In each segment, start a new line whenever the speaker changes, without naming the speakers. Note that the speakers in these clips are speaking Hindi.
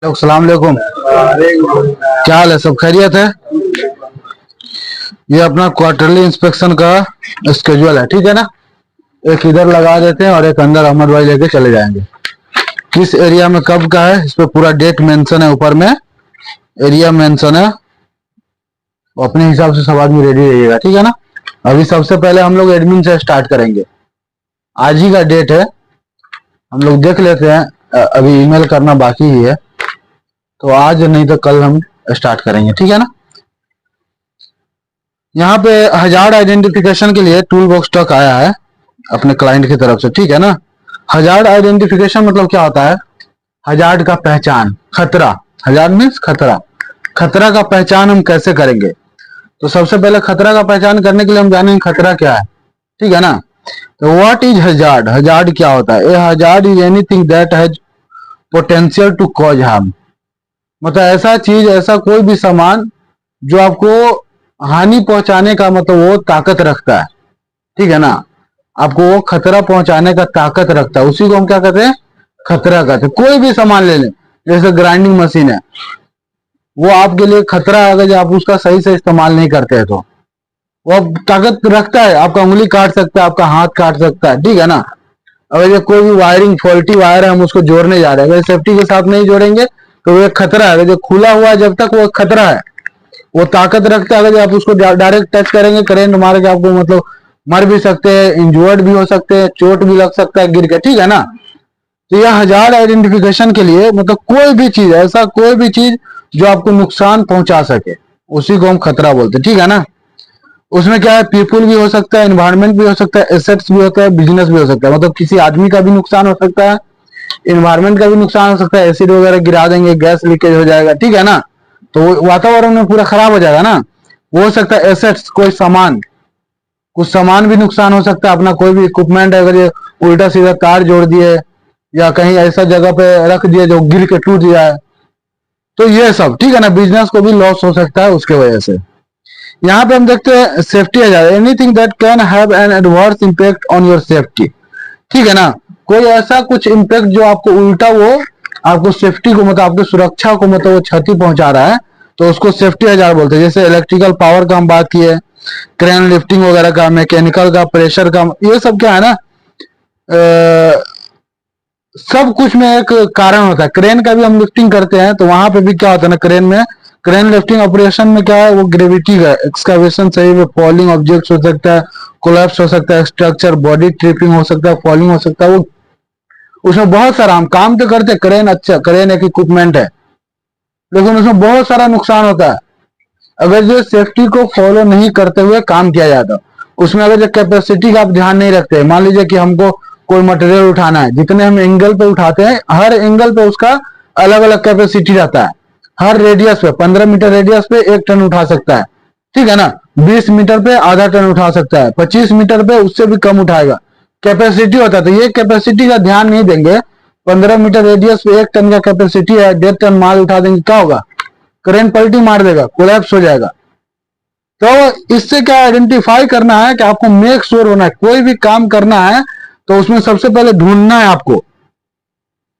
अस्सलाम वालेकुम। क्या हाल है? सब खैरियत है? ये अपना क्वार्टरली इंस्पेक्शन का स्केड्यूल है, ठीक है ना। एक इधर लगा देते हैं और एक अंदर अहमद भाई लेके चले जाएंगे। किस एरिया में कब का है इस पे पूरा डेट मेंशन है, ऊपर में एरिया मेंशन है। अपने हिसाब से सब आदमी रेडी रहिएगा, ठीक है ना। अभी सबसे पहले हम लोग एडमिन से स्टार्ट करेंगे। आज ही का डेट है, हम लोग देख लेते हैं। अभी ईमेल करना बाकी ही है, तो आज नहीं तो कल हम स्टार्ट करेंगे, ठीक है ना। यहाँ पे हजार्ड आइडेंटिफिकेशन के लिए टूल बॉक्स तक आया है अपने क्लाइंट की तरफ से, ठीक है ना। हजार्ड आइडेंटिफिकेशन मतलब क्या होता है? हजार्ड का पहचान, खतरा। हजार्ड मीन्स खतरा। खतरा का पहचान हम कैसे करेंगे? तो सबसे पहले खतरा का पहचान करने के लिए हम जानेंगे खतरा क्या है, ठीक है ना। तो व्हाट इज हजार्ड? हजार्ड क्या होता है? A hazard is anything that has potential to cause harm. मतलब ऐसा चीज, ऐसा कोई भी सामान जो आपको हानि पहुंचाने का मतलब वो ताकत रखता है, ठीक है ना। आपको वो खतरा पहुंचाने का ताकत रखता है, उसी को हम क्या कहते हैं? खतरा कहते हैं। कोई भी सामान ले लें, जैसे ग्राइंडिंग मशीन है, वो आपके लिए खतरा है अगर आप उसका सही से इस्तेमाल नहीं करते हैं तो। वो ताकत रखता है, आपका उंगली काट सकता है, आपका हाथ काट सकता है, ठीक है ना। अगर ये कोई भी वायरिंग फॉल्टी वायर है, हम उसको जोड़ने जा रहे हैं, अगर सेफ्टी के साथ नहीं जोड़ेंगे तो वो एक खतरा है। अगर जो खुला हुआ है जब तक वो खतरा है, वो ताकत रखता है। अगर आप उसको डायरेक्ट टच करेंगे, करंट मार के आपको मतलब मर भी सकते हैं, इंजर्ड भी हो सकते हैं, चोट भी लग सकता है गिर के, ठीक है ना। तो यह हजार्ड आइडेंटिफिकेशन के लिए मतलब कोई भी चीज, ऐसा कोई भी चीज जो आपको नुकसान पहुंचा सके, उसी को हम खतरा बोलते हैं, ठीक है ना। उसमें क्या है? पीपुल भी हो सकता है, एनवायरमेंट भी हो सकता है, एसेट्स भी होता है, बिजनेस भी हो सकता है। मतलब किसी आदमी का भी नुकसान हो सकता है, एनवायरमेंट का भी नुकसान हो सकता है। एसिड वगैरह गिरा देंगे, गैस लीकेज हो जाएगा, ठीक है ना। तो वातावरण में पूरा खराब हो जाएगा ना। वो हो सकता है एसेट्स, कोई सामान, कुछ सामान भी नुकसान हो सकता है। अपना कोई भी इक्विपमेंट है, अगर ये उल्टा सीधा तार जोड़ दिए या कहीं ऐसा जगह पे रख दिए जो गिर के टूट जाए, तो ये सब, ठीक है ना। बिजनेस को भी लॉस हो सकता है उसके वजह से। यहाँ पे हम देखते हैं safety hazard, anything that can have an adverse impact on your safety, ठीक है ना। कोई ऐसा कुछ इंपैक्ट जो आपको उल्टा वो आपको सेफ्टी को मतलब आपकी सुरक्षा को मतलब वो क्षति पहुंचा रहा है, तो उसको सेफ्टी हजार्ड बोलते हैं। जैसे इलेक्ट्रिकल पावर का हम बात किए, क्रेन लिफ्टिंग वगैरह का, मैकेनिकल का, प्रेशर का, ये सब क्या है ना, सब कुछ में एक कारण होता है। क्रेन का भी हम लिफ्टिंग करते हैं तो वहां पे भी क्या होता है ना, क्रेन में, क्रेन लिफ्टिंग ऑपरेशन में क्या है, वो ग्रेविटी का एक्सकावेशन सही में फॉलिंग ऑब्जेक्ट हो सकता है, कोलैप्स हो सकता है स्ट्रक्चर, बॉडी ट्रिपिंग हो सकता है, फॉलिंग हो सकता है। वो उसमें बहुत सारा हम काम तो करते हैं, क्रेन अच्छा, क्रेन एक इक्विपमेंट है, लेकिन उसमें बहुत सारा नुकसान होता है अगर जो सेफ्टी को फॉलो नहीं करते हुए काम किया जाता। उसमें अगर जो कैपेसिटी का आप ध्यान नहीं रखते, मान लीजिए कि हमको कोई मटेरियल उठाना है, जितने हम एंगल पे उठाते हैं, हर एंगल पे उसका अलग अलग कैपेसिटी रहता है। हर रेडियस पे, 15 मीटर रेडियस पे 1 टन उठा सकता है, ठीक है ना। 20 मीटर पे आधा टन उठा सकता है, 25 मीटर पे उससे भी कम उठाएगा, कैपेसिटी होता है। तो ये कैपेसिटी का ध्यान नहीं देंगे, 15 मीटर रेडियस पे 1 टन का कैपेसिटी है, 1.5 टन माल उठा देंगे, क्या होगा? करंट पलटी मार देगा, कोलैप्स हो जाएगा। तो इससे क्या आइडेंटिफाई करना है कि आपको मेक श्योर होना है, कोई भी काम करना है तो उसमें सबसे पहले ढूंढना है आपको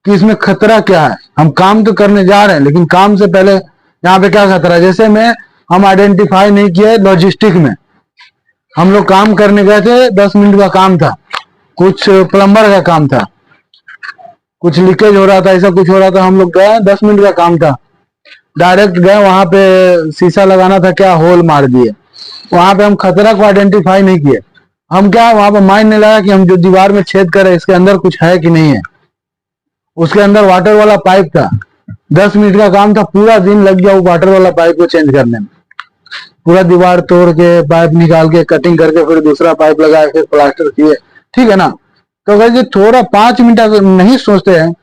कि इसमें खतरा क्या है। हम काम तो करने जा रहे हैं, लेकिन काम से पहले यहाँ पे क्या खतरा है। जैसे में हम आइडेंटिफाई नहीं किए, लॉजिस्टिक में हम लोग काम करने गए थे, 10 मिनट का काम था, कुछ प्लम्बर का काम था, कुछ लीकेज हो रहा था, ऐसा कुछ हो रहा था, हम लोग गए, 10 मिनट का काम था, डायरेक्ट गए वहां पे, शीशा लगाना था, क्या होल मार दिए। वहां पे हम खतरा को आइडेंटिफाई नहीं किए। हम क्या वहां पे माइंड नहीं लगा कि हम जो दीवार में छेद कर रहे हैं इसके अंदर कुछ है कि नहीं है। उसके अंदर वाटर वाला पाइप था, 10 मिनट का काम था, पूरा दिन लग गया वो वाटर वाला पाइप को चेंज करने में। पूरा दीवार तोड़ के पाइप निकाल के कटिंग करके फिर दूसरा पाइप लगाया, फिर प्लास्टर किए, ठीक है ना। तो अगर ये थोड़ा 5 मिनट अगर नहीं सोचते हैं,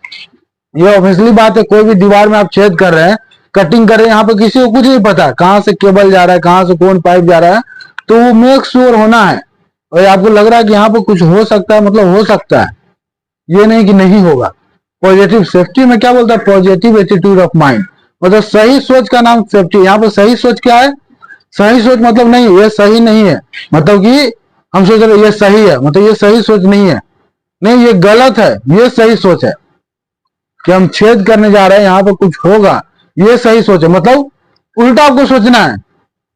ये ऑब्वियसली बात है, कोई भी दीवार में आप छेद कर रहे हैं, कटिंग कर रहे हैं, यहाँ पे किसी को कुछ नहीं पता कहाँ से केबल जा रहा है, कहाँ से कौन पाइप जा रहा है, तो वो मेक श्योर होना है। और आपको लग रहा है कि यहाँ पे कुछ हो सकता है, मतलब हो सकता है, ये नहीं कि नहीं होगा। पॉजिटिव सेफ्टी में क्या बोलता है? पॉजिटिव एटीट्यूड ऑफ माइंड, मतलब सही सोच का नाम सेफ्टी। यहाँ पे सही सोच क्या है? सही सोच मतलब नहीं ये सही नहीं है, मतलब कि हम सोच रहे ये सही है, मतलब ये सही सोच नहीं है, नहीं ये गलत है, ये सही सोच है। कि हम छेद करने जा रहे हैं, यहाँ पे कुछ होगा, ये सही सोच है। मतलब उल्टा आपको सोचना है,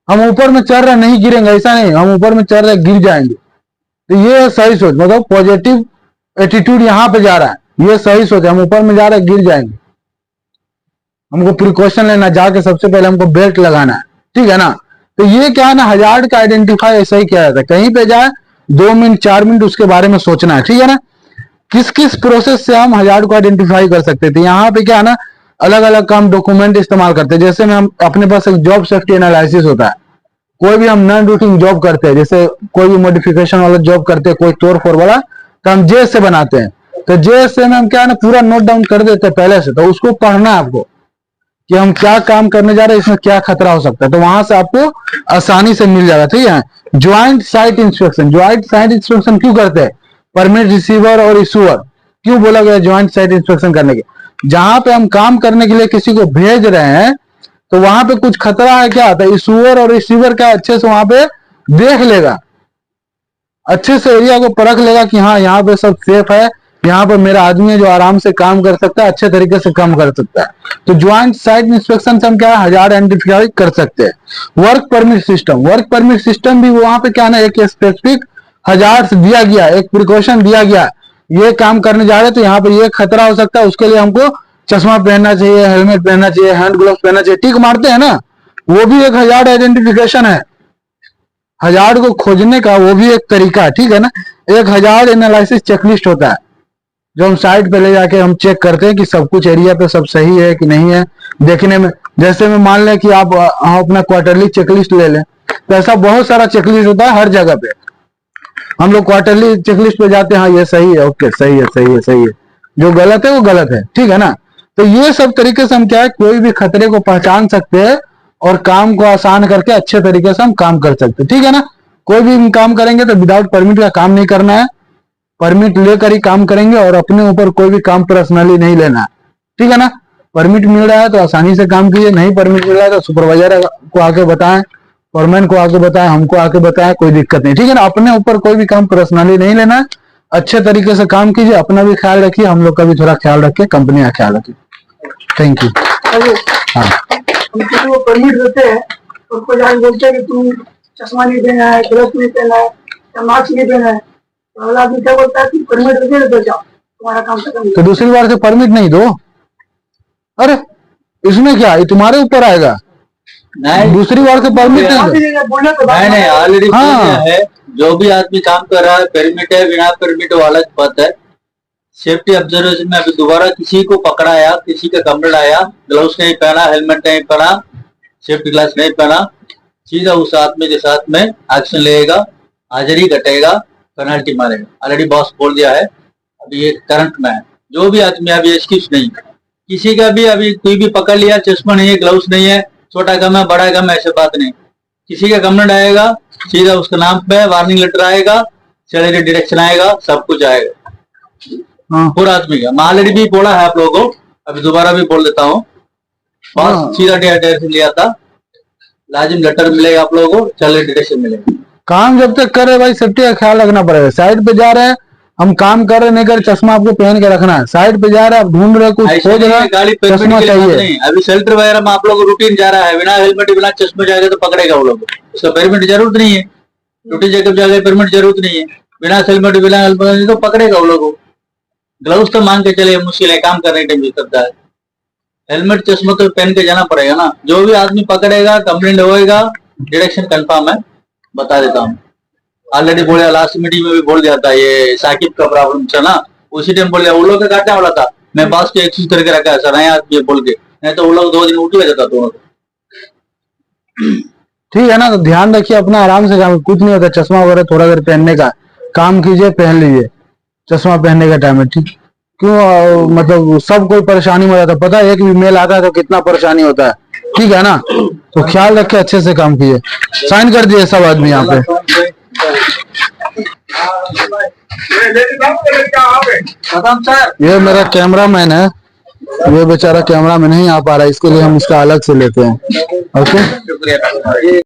हम ऊपर में चढ़ रहे नहीं गिरेंगे, ऐसा नहीं, हम ऊपर में चढ़ रहे गिर जाएंगे। तो ये सही सोच, मतलब पॉजिटिव एटीट्यूड यहाँ पे जा रहा है, ये सही सोच है। हम ऊपर में जा रहे गिर जाएंगे, हमको प्रिकॉशन लेना, जाके सबसे पहले हमको बेल्ट लगाना है, ठीक है ना। तो ये क्या है ना, हजार्ड का आइडेंटिफाई ऐसा ही किया जाता है। कहीं पे जाए 2 मिनट 4 मिनट उसके बारे में सोचना है, ठीक है ना। किस किस प्रोसेस से हम हजार्ड को आइडेंटिफाई कर सकते थे। यहाँ पे क्या है ना, अलग अलग काम डॉक्यूमेंट इस्तेमाल करते हैं। जैसे में हम अपने पास एक जॉब सेफ्टी एनालिसिस होता है, कोई भी हम नॉन रूटीन जॉब करते हैं, जैसे कोई भी मॉडिफिकेशन वाला जॉब करते हैं, कोई तोड़ फोड़ वाला, तो हम जेएस से बनाते हैं। तो जेएस से में हम क्या है ना, पूरा नोट डाउन कर देते हैं पहले से। तो उसको पढ़ना है आपको कि हम क्या काम करने जा रहे हैं, इसमें क्या खतरा हो सकता है, तो वहां से आपको आसानी से मिल जाएगा, ठीक है। Joint site inspection, joint site inspection क्यों करते हैं, परमिट रिसीवर और इशूअर, क्यों बोला गया ज्वाइंट साइट इंस्पेक्शन करने के, जहां पे हम काम करने के लिए किसी को भेज रहे हैं, तो वहां पे कुछ खतरा है क्या, तो इशूअर और रिसीवर क्या अच्छे से वहां पे देख लेगा, अच्छे से एरिया को परख लेगा कि हाँ यहाँ पे सब सेफ है, यहाँ पर मेरा आदमी है जो आराम से काम कर सकता है, अच्छे तरीके से काम कर सकता है। तो ज्वाइंट साइट इंस्पेक्शन से हम क्या हजार्ड आइडेंटिफाई कर सकते हैं। Work permit system, work permit system भी वहां पे क्या ना, एक स्पेसिफिक हजार्ड दिया गया, एक प्रिकॉशन दिया गया, ये काम करने जा रहे हैं तो यहाँ पे ये खतरा हो सकता है, उसके लिए हमको चश्मा पहनना चाहिए, हेलमेट पहनना चाहिए, हैंड ग्लोव पहनना चाहिए, टिक मारते हैं ना, वो भी एक हजार्ड आइडेंटिफिकेशन है। हजार्ड को खोजने का वो भी एक तरीका है, ठीक है ना। एक हजार्ड एनालिसिस चेकलिस्ट होता है, जो हम साइट पे ले जाके हम चेक करते हैं कि सब कुछ एरिया पे सब सही है कि नहीं है देखने में। जैसे में मान लें कि आप अपना क्वार्टरली चेकलिस्ट ले लें, तो ऐसा बहुत सारा चेकलिस्ट होता है हर जगह पे। हम लोग क्वार्टरली चेकलिस्ट पे जाते हैं, हाँ ये सही है, ओके सही है सही है सही है, जो गलत है वो गलत है, ठीक है ना। तो ये सब तरीके से हम क्या है, कोई भी खतरे को पहचान सकते हैं और काम को आसान करके अच्छे तरीके से हम काम कर सकते हैं, ठीक है ना। कोई भी हम काम करेंगे तो विदाउट परमिट का काम नहीं करना है, परमिट लेकर ही काम करेंगे और अपने ऊपर कोई भी काम पर्सनली नहीं लेना है, ठीक है ना। परमिट मिल रहा है तो आसानी से काम कीजिए, नहीं परमिट मिल रहा है तो सुपरवाइजर को आके बताएं, फोरमैन को आके बताएं, हमको आके बताएं, कोई दिक्कत नहीं, ठीक है ना। अपने ऊपर कोई भी काम पर्सनली नहीं लेना है, अच्छे तरीके से काम कीजिए, अपना भी ख्याल रखिए, हम लोग का भी थोड़ा ख्याल रखिए, कंपनी का ख्याल रखिए। Thank you. हाँ,
किसी को परमिट देते हैं और कोई जाके बोलते हैं कि तुम चश्मा नहीं पहना है, ग्लव्स नहीं पहना है या मास्क नहीं पहना है, तो अगला आदमी क्या बोलता है कि परमिट दे जाओ, तुम्हारा काम खत्म।
तो दूसरी बार से परमिट नहीं दो, अरे इसमें क्या, ये तुम्हारे ऊपर आएगा,
नहीं
दूसरी बार से परमिट
नहीं ऑलरेडी है। जो भी आदमी काम कर रहा है, परमिट है बिना परमिट वो अलग बात है। सेफ्टी ऑब्जर्वेशन में अभी दोबारा किसी को पकड़ाया, किसी का कंप्लेंट आया, ग्लव्स नहीं पहना, हेलमेट नहीं पहना, सेफ्टी ग्लास नहीं पहना, सीधा उस आदमी के साथ में एक्शन लेगा, हाजिरी कटेगा, पेनल्टी मारेगा। ऑलरेडी बॉस बोल दिया है, अभी ये करंट में है। जो भी आदमी अभी एक्सक्यूज नहीं, किसी का भी अभी कोई भी पकड़ लिया, चश्मा नहीं है, ग्लव्स नहीं है, छोटा कम है बड़ा कम है, ऐसे बात नहीं। किसी का कंप्लेंट आएगा, सीधा उसका नाम पे वार्निंग लेटर आएगा, सैलरी डिडक्शन आएगा, सब कुछ आएगा पूरा आदमी का। मैं ऑलरेडी भी बोला है आप लोगों को, अभी दोबारा भी बोल देता हूँ। बस सीधा डायरेक्शन लिया था, लाजिम लेटर मिलेगा आप लोगों को, सैलरी डिडक्शन मिलेगा।
काम जब तक कर रहे भाई सेफ्टी का ख्याल रखना पड़ेगा। साइड पे जा रहे हैं, हम काम कर रहे नहीं कर, चश्मा आपको पहन के रखना है। साइड पे जा रहे हैं, आप ढूंढ रहे कुछ खोज रहे हैं, चश्मा चाहिए।
अभी शेल्टर वगैरह में आप लोग रूटीन जा रहा है, बिना हेलमेट बिना चश्मे जाएगा तो पकड़ेगा वो लोग, उसका परमिट जरूरत नहीं है। ड्यूटी चेकअप जाएगा परमिट जरूरत नहीं है, बिना हेलमेट बिना हेलमेट तो पकड़ेगा वो लोग। ग्लव्स तो मांग के चले, मुश्किल है काम करने टाइम करता है, हेलमेट चश्मा तो पहन के जाना पड़ेगा ना। जो भी आदमी पकड़ेगा कंप्लेंट होएगा, डिडक्शन कंफर्म है, बता देता हूँ। ऑलरेडी बोला, लास्ट मीटिंग में भी बोल दिया था, ये साकिब का प्रॉब्लम था ना, उसी टाइम बोल दिया। वो लोग का काटने वाला था, मैं बॉस को एक्सक्यूज करके रखा है सर, नया आदमी बोल के, नहीं तो वो लोग 2 दिन उठ ले जाता दोनों।
ठीक है ना, तो ध्यान रखिए अपना, आराम से काम, कुछ नहीं होता। चश्मा वगैरह थोड़ा देर पहनने का काम कीजिए, पहन लीजिए चश्मा पहनने का टाइम है, ठीक। क्यों मतलब सब कोई परेशानी में जाता है, पता है एक भी मेल आता है तो कितना परेशानी होता है, ठीक है ना। तो ख्याल रख के अच्छे से काम कीजिए। साइन कर दिए सब आदमी यहाँ पे। ये मेरा कैमरा मैन है, ये बेचारा कैमरा में नहीं आ पा रहा है, इसके लिए हम इसका अलग से लेते हैं। ओके।